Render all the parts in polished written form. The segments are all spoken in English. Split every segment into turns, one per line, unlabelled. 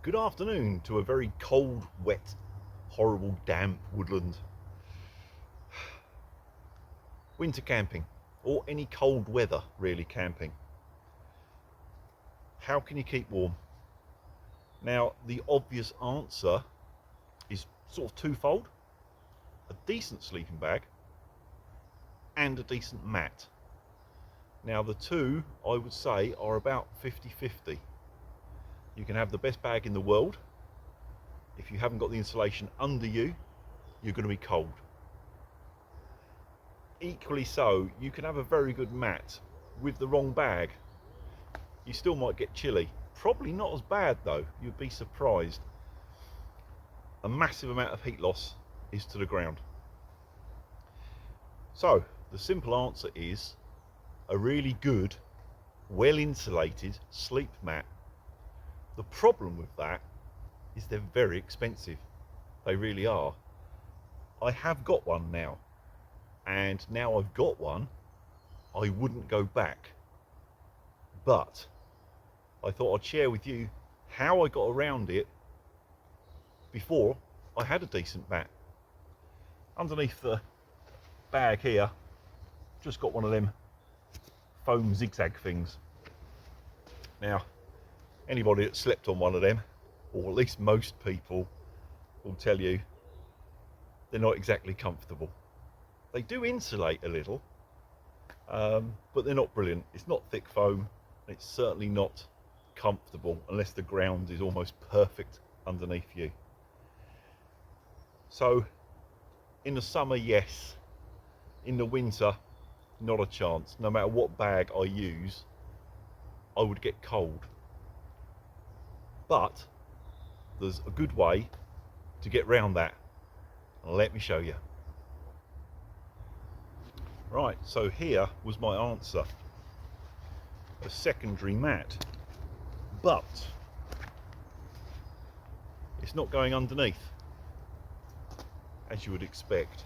Good afternoon to a very cold, wet, horrible, damp woodland. Winter camping, or any cold weather really camping. How can you keep warm? Now, the obvious answer is sort of twofold. A decent sleeping bag and a decent mat. Now, the two, I would say, are about 50-50. You can have the best bag in the world. If you haven't got the insulation under you, you're going to be cold. Equally so, you can have a very good mat with the wrong bag. You still might get chilly. Probably not as bad though, you'd be surprised. A massive amount of heat loss is to the ground. So, the simple answer is a really good, well insulated sleep mat. The problem with that is they're very expensive. They really are. I have got one now, and now I've got one, I wouldn't go back. But I thought I'd share with you how I got around it before I had a decent mat. Underneath the bag here, just got one of them foam zigzag things. Now, anybody that slept on one of them, or at least most people, will tell you they're not exactly comfortable. They do insulate a little, but they're not brilliant. It's not thick foam, and it's certainly not comfortable unless the ground is almost perfect underneath you. So in the summer, yes. In the winter, not a chance. No matter what bag I use, I would get cold. But there's a good way to get round that. Let me show you. Right, so here was my answer. A secondary mat. But it's not going underneath, as you would expect.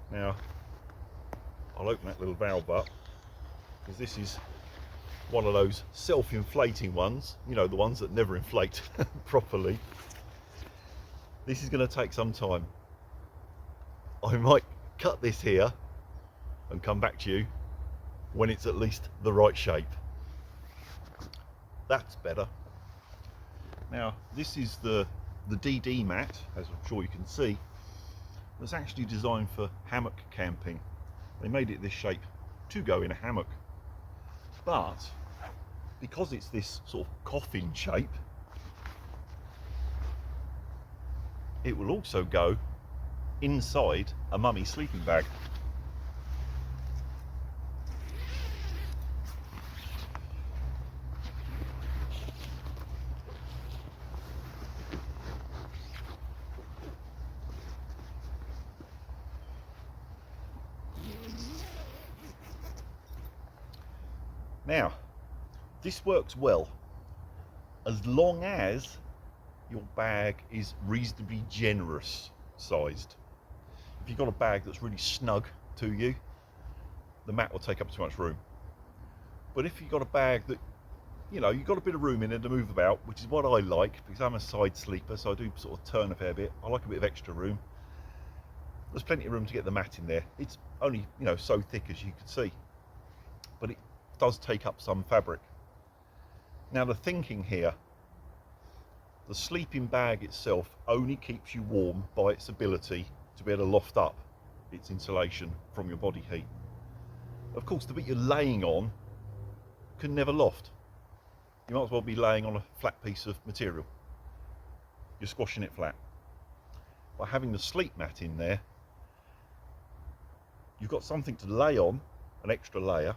Now, I'll open that little valve up, because this is one of those self-inflating ones, you know, the ones that never inflate properly. This is going to take some time. I might cut this here and come back to you when it's at least the right shape. That's better. Now, this is the DD mat, as I'm sure you can see. It's actually designed for hammock camping. They made it this shape to go in a hammock, but because it's this sort of coffin shape, it will also go inside a mummy sleeping bag. Now, this works well as long as your bag is reasonably generous sized. If you've got a bag that's really snug to you, the mat will take up too much room. But if you've got a bag that, you know, you've got a bit of room in it to move about, which is what I like, because I'm a side sleeper, so I do sort of turn a fair bit. I like a bit of extra room. There's plenty of room to get the mat in there. It's only, you know, so thick, as you can see, but it does take up some fabric. Now, the thinking here, the sleeping bag itself only keeps you warm by its ability to be able to loft up its insulation from your body heat. Of course, the bit you're laying on can never loft. You might as well be laying on a flat piece of material. You're squashing it flat. By having the sleep mat in there, you've got something to lay on, an extra layer,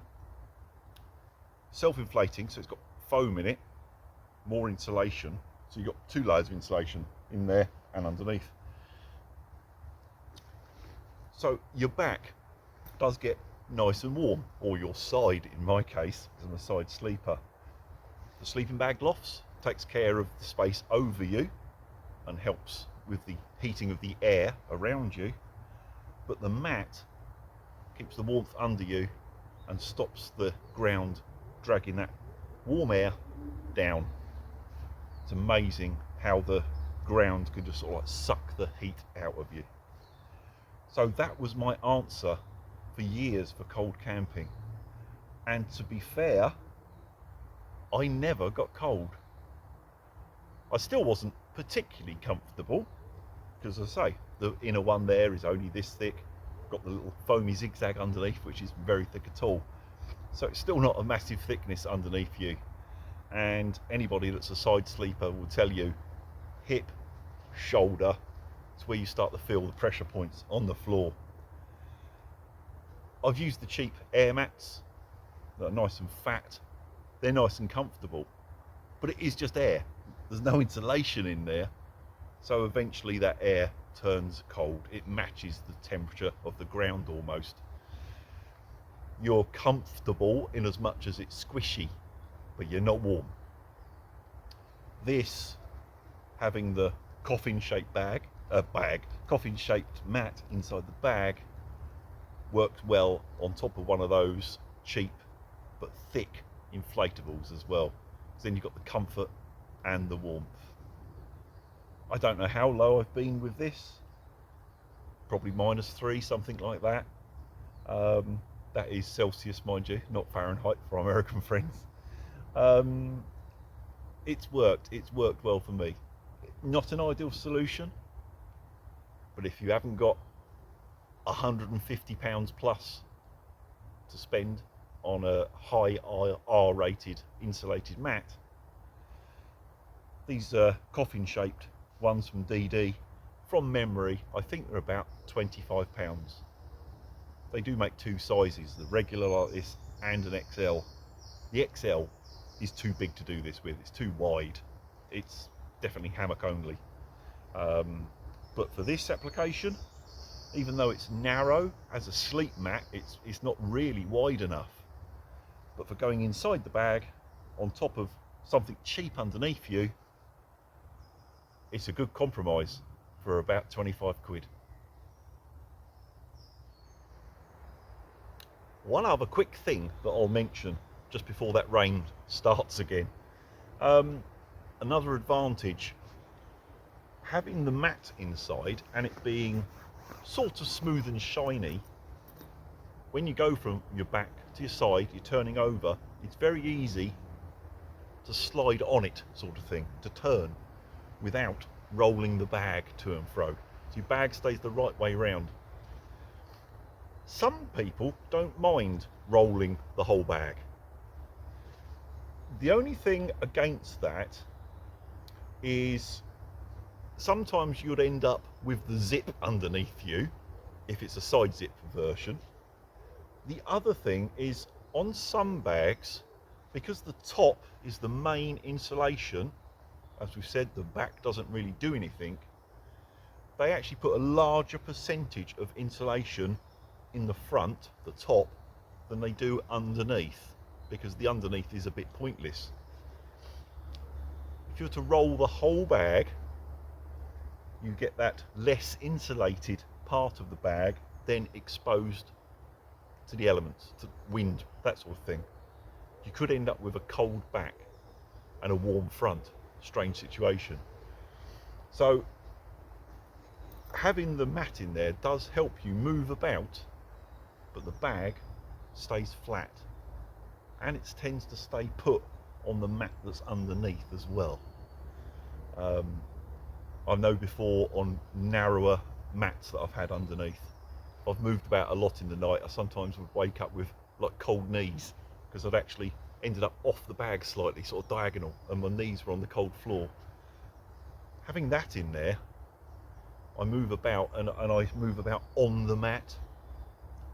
self-inflating, so it's got foam in it, more insulation, so you've got two layers of insulation in there and underneath. So your back does get nice and warm, or your side in my case, because I'm a side sleeper. The sleeping bag lofts, takes care of the space over you and helps with the heating of the air around you, but the mat keeps the warmth under you and stops the ground dragging that warm air down. It's amazing how the ground could just sort of like suck the heat out of you. So that was my answer for years for cold camping. And to be fair, I never got cold. I still wasn't particularly comfortable because, as I say, the inner one there is only this thick. Got the little foamy zigzag underneath, which is very thick at all. So it's still not a massive thickness underneath you. And anybody that's a side sleeper will tell you hip, shoulder, it's where you start to feel the pressure points on the floor. I've used the cheap air mats that are nice and fat. They're nice and comfortable, but it is just air. There's no insulation in there. So eventually that air turns cold. It matches the temperature of the ground almost. You're comfortable in as much as it's squishy, but you're not warm. This, having the coffin-shaped coffin-shaped mat inside the bag, works well on top of one of those cheap but thick inflatables as well. So then you've got the comfort and the warmth. I don't know how low I've been with this. Probably -3, something like that. That is Celsius, mind you, not Fahrenheit for American friends. It's worked well for me. Not an ideal solution, but if you haven't got £150 plus to spend on a high R rated insulated mat, these coffin shaped ones from DD, from memory, I think they're about £25. They do make two sizes, the regular like this and an XL. The XL is too big to do this with, it's too wide. It's definitely hammock only. But for this application, even though it's narrow as a sleep mat, it's not really wide enough. But for going inside the bag, on top of something cheap underneath you, it's a good compromise for about 25 quid. One other quick thing that I'll mention just before that rain starts again. Another advantage, having the mat inside and it being sort of smooth and shiny, when you go from your back to your side, you're turning over, it's very easy to slide on it, sort of thing, to turn without rolling the bag to and fro. So your bag stays the right way round. Some people don't mind rolling the whole bag. The only thing against that is sometimes you'd end up with the zip underneath you if it's a side zip version. The other thing is, on some bags, because the top is the main insulation, as we've said, the back doesn't really do anything, they actually put a larger percentage of insulation in the front, the top, than they do underneath, because the underneath is a bit pointless. If you were to roll the whole bag, you get that less insulated part of the bag then exposed to the elements, to wind, that sort of thing. You could end up with a cold back and a warm front. Strange situation. So having the mat in there does help you move about, but the bag stays flat and it tends to stay put on the mat that's underneath as well. I know before on narrower mats that I've had underneath, I've moved about a lot in the night. I sometimes would wake up with like cold knees because I'd actually ended up off the bag slightly, sort of diagonal, and my knees were on the cold floor. Having that in there, I move about and I move about on the mat,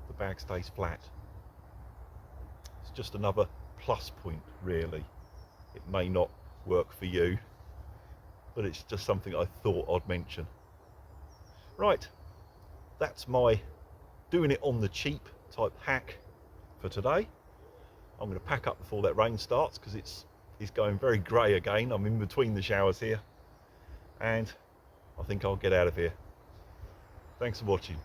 the bag stays flat. It's just another plus point really. It may not work for you, but it's just something I thought I'd mention. Right, that's my doing it on the cheap type hack for today. I'm going to pack up before that rain starts because it's going very grey again. I'm in between the showers here, and I think I'll get out of here. Thanks for watching.